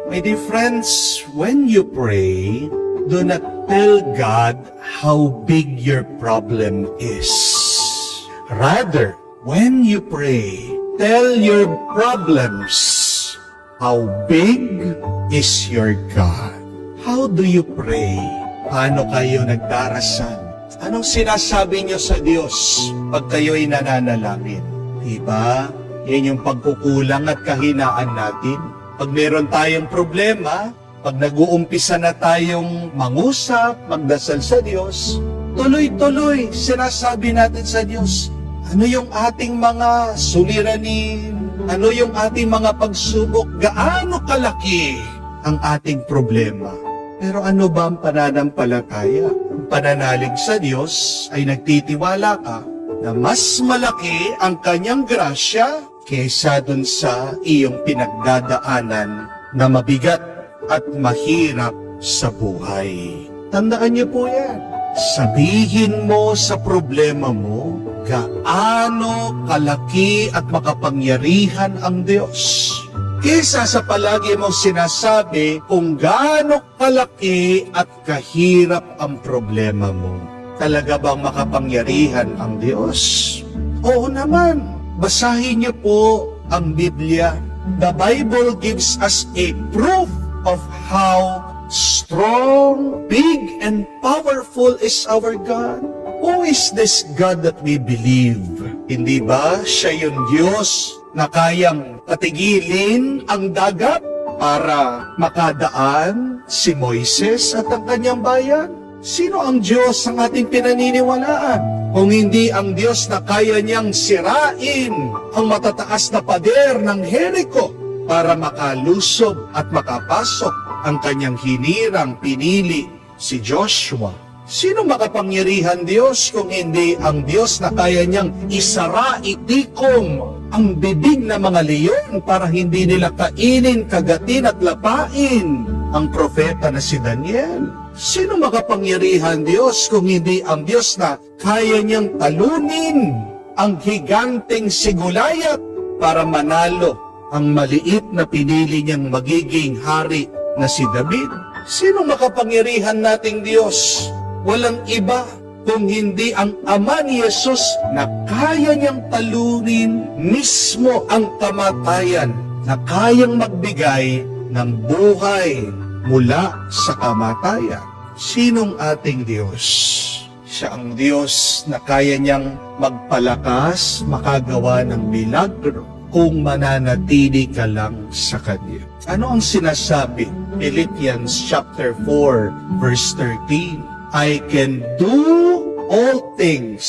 My dear friends, when you pray, do not tell God how big your problem is. Rather, when you pray, tell your problems how big is your God. How do you pray? Paano kayo nagdarasal? Anong sinasabi niyo sa Diyos pag kayo'y nananalangin? Diba? Yan yung pagkukulang at kahinaan natin. Pag meron tayong problema, pag nag-uumpisa na tayong mangusap, magdasal sa Diyos, tuloy-tuloy sinasabi natin sa Diyos, ano yung ating mga suliranin? Ano yung ating mga pagsubok? Gaano kalaki ang ating problema? Pero ano ba ang pananampalataya? Ang pananalig sa Diyos ay nagtitiwala ka na mas malaki ang kanyang grasya kaysa dun sa iyong pinagdadaanan na mabigat at mahirap sa buhay. Tandaan niyo po yan. Sabihin mo sa problema mo, gaano kalaki at makapangyarihan ang Diyos. Kesa sa palagi mong sinasabi kung gaano kalaki at kahirap ang problema mo. Talaga bang makapangyarihan ang Diyos? Oo naman. Basahin niyo po ang Biblia. The Bible gives us a proof of how strong, big, and powerful is our God. Who is this God that we believe? Hindi ba siya yung Diyos na kayang patigilin ang dagat para makadaan si Moises at ang kanyang bayan? Sino ang Diyos ang ating pinaniniwalaan? Kung hindi ang Diyos na kaya niyang sirain ang matataas na pader ng Jericho para makalusob at makapasok ang kanyang hinirang pinili si Joshua. Sino makapangyarihan Diyos kung hindi ang Diyos na kaya niyang isara, itikom ang bibig ng mga leyon para hindi nila kainin, kagatin at lapain ang propeta na si Daniel? Sino makapangyarihan Diyos kung hindi ang Diyos na kaya niyang talunin ang higanteng si Goliath para manalo ang maliit na pinili niyang magiging hari na si David? Sino makapangyarihan nating Diyos? Walang iba kung hindi ang Ama ni Jesus na kaya niyang talunin mismo ang kamatayan, na kayang magbigay ng buhay mula sa kamatayan. Sinong ating Diyos? Siya ang Diyos na kaya niyang magpalakas, makagawa ng milagro kung mananatili ka lang sa Kanya. Ano ang sinasabi? Philippians chapter 4, verse 13. I can do all things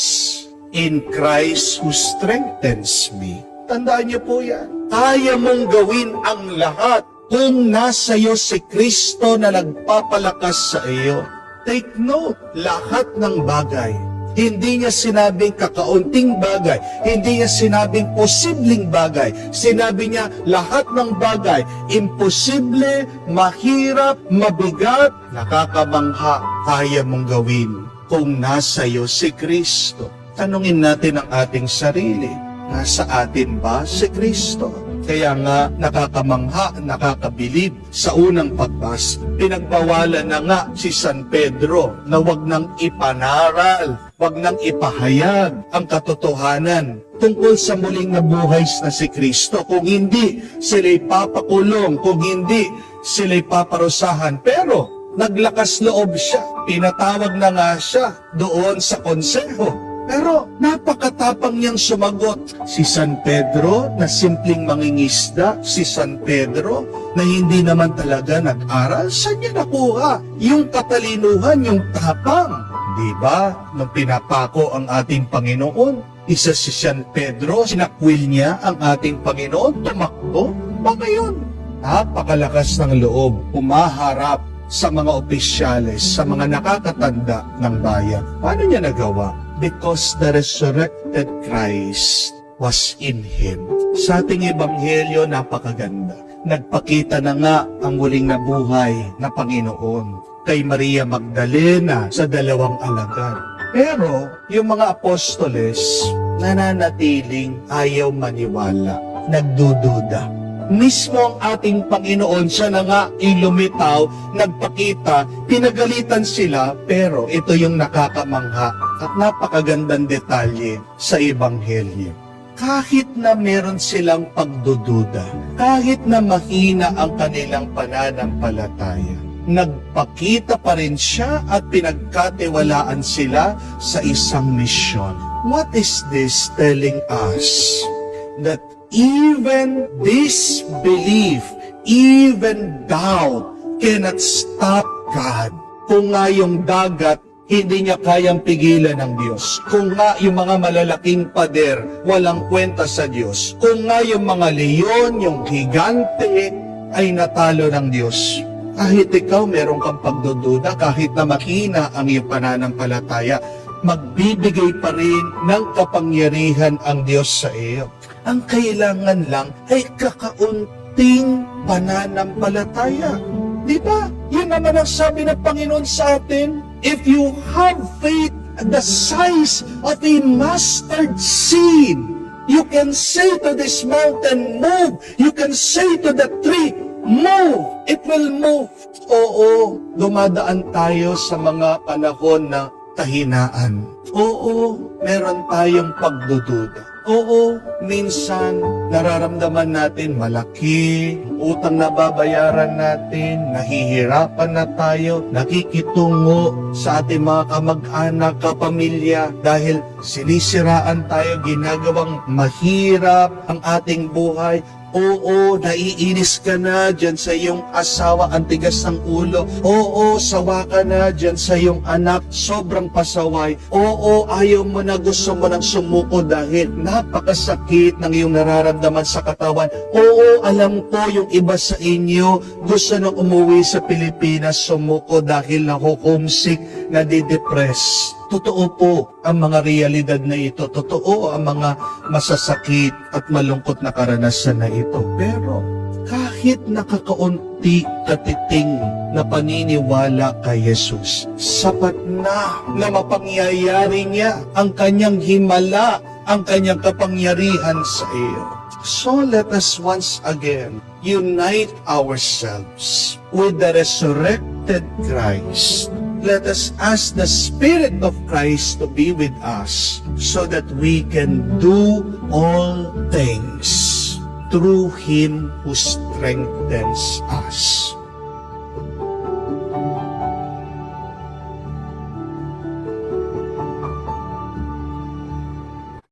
in Christ who strengthens me. Tandaan niyo po yan. Kaya mong gawin ang lahat kung nasa iyo si Kristo na nagpapalakas sa iyo. Take note, lahat ng bagay. Hindi niya sinabing kakaunting bagay. Hindi niya sinabing posibleng bagay. Sinabi niya lahat ng bagay. Imposible, mahirap, mabigat, nakakamangha, kaya mong gawin kung nasa iyo si Kristo. Tanungin natin ang ating sarili. Nasa atin ba si Kristo? Kaya nga nakakamangha, nakakabilib sa unang pagbasa. Pinagbawalan na nga si San Pedro na wag nang ipanaral, wag nang ipahayag ang katotohanan tungkol sa muling nabuhay na si Kristo. Kung hindi, sila'y papakulong. Kung hindi, sila'y paparusahan. Pero naglakas loob siya. Pinatawag na nga siya doon sa konseho. Pero napakatapang niyang sumagot. Si San Pedro na simpleng mangingisda, si San Pedro na hindi naman talaga nag-aral, saan niya nakuha yung katalinuhan, yung tapang? Diba? Nung pinapako ang ating Panginoon, isa si San Pedro, sinakwil niya ang ating Panginoon, tumakbo. Baka yun? Napakalakas ng loob, umaharap sa mga opisyales, sa mga nakakatanda ng bayan. Paano niya nagawa? Because the resurrected Christ was in Him. Sa ating ebanghelyo, napakaganda. Nagpakita na nga ang muling nabuhay na Panginoon kay Maria Magdalena sa 2 alagad. Pero yung mga apostoles nananatiling ayaw maniwala, nagdududa. Mismo ang ating Panginoon, siya na nga ilumitaw, nagpakita, pinagalitan sila, pero ito yung nakakamangha at napakagandang detalye sa Ebanghelyo. Kahit na meron silang pagdududa, kahit na mahina ang kanilang pananampalataya, nagpakita pa rin siya at pinagkatiwalaan sila sa isang misyon. What is this telling us? That even disbelief, even doubt cannot stop God. Kung nga yung dagat, hindi niya kayang pigilan ng Diyos. Kung nga yung mga malalaking pader, walang kwenta sa Diyos. Kung nga yung mga leon, yung higante, ay natalo ng Diyos. Kahit ikaw meron kang pagdududa, kahit na mahina ang iyong pananampalataya, magbibigay pa rin ng kapangyarihan ang Diyos sa iyo. Ang kailangan lang ay kakaunting pananampalataya. Di ba? Yun naman ang sabi ng Panginoon sa atin. If you have faith the size of a mustard seed, you can say to this mountain, move. You can say to the tree, move. It will move. Oo, dumadaan tayo sa mga panahon na kahinaan. Oo, meron tayong pagdududa. Oo, minsan nararamdaman natin malaki, utang na babayaran natin, nahihirapan na tayo, nakikitungo sa ating mga kamag-anak, kapamilya, dahil sinisiraan tayo, ginagawang mahirap ang ating buhay. Oo, naiinis ka na dyan sa iyong asawa, ang tigas ng ulo. Oo, sawa ka na dyan sa iyong anak, sobrang pasaway. Oo, ayaw mo na, gusto mo nang sumuko dahil napakasakit ng iyong nararamdaman sa katawan. Oo, alam ko yung iba sa inyo, gusto nang umuwi sa Pilipinas, sumuko dahil nakukumsik, nadidepress. Totoo po ang mga realidad na ito. Totoo ang mga masasakit at malungkot na karanasan na ito. Pero kahit nakakaunti katiting na paniniwala kay Jesus, sapat na mapangyayari niya ang kanyang himala, ang kanyang kapangyarihan sa iyo. So let us once again unite ourselves with the resurrected Christ. Let us ask the Spirit of Christ to be with us so that we can do all things through Him who strengthens us.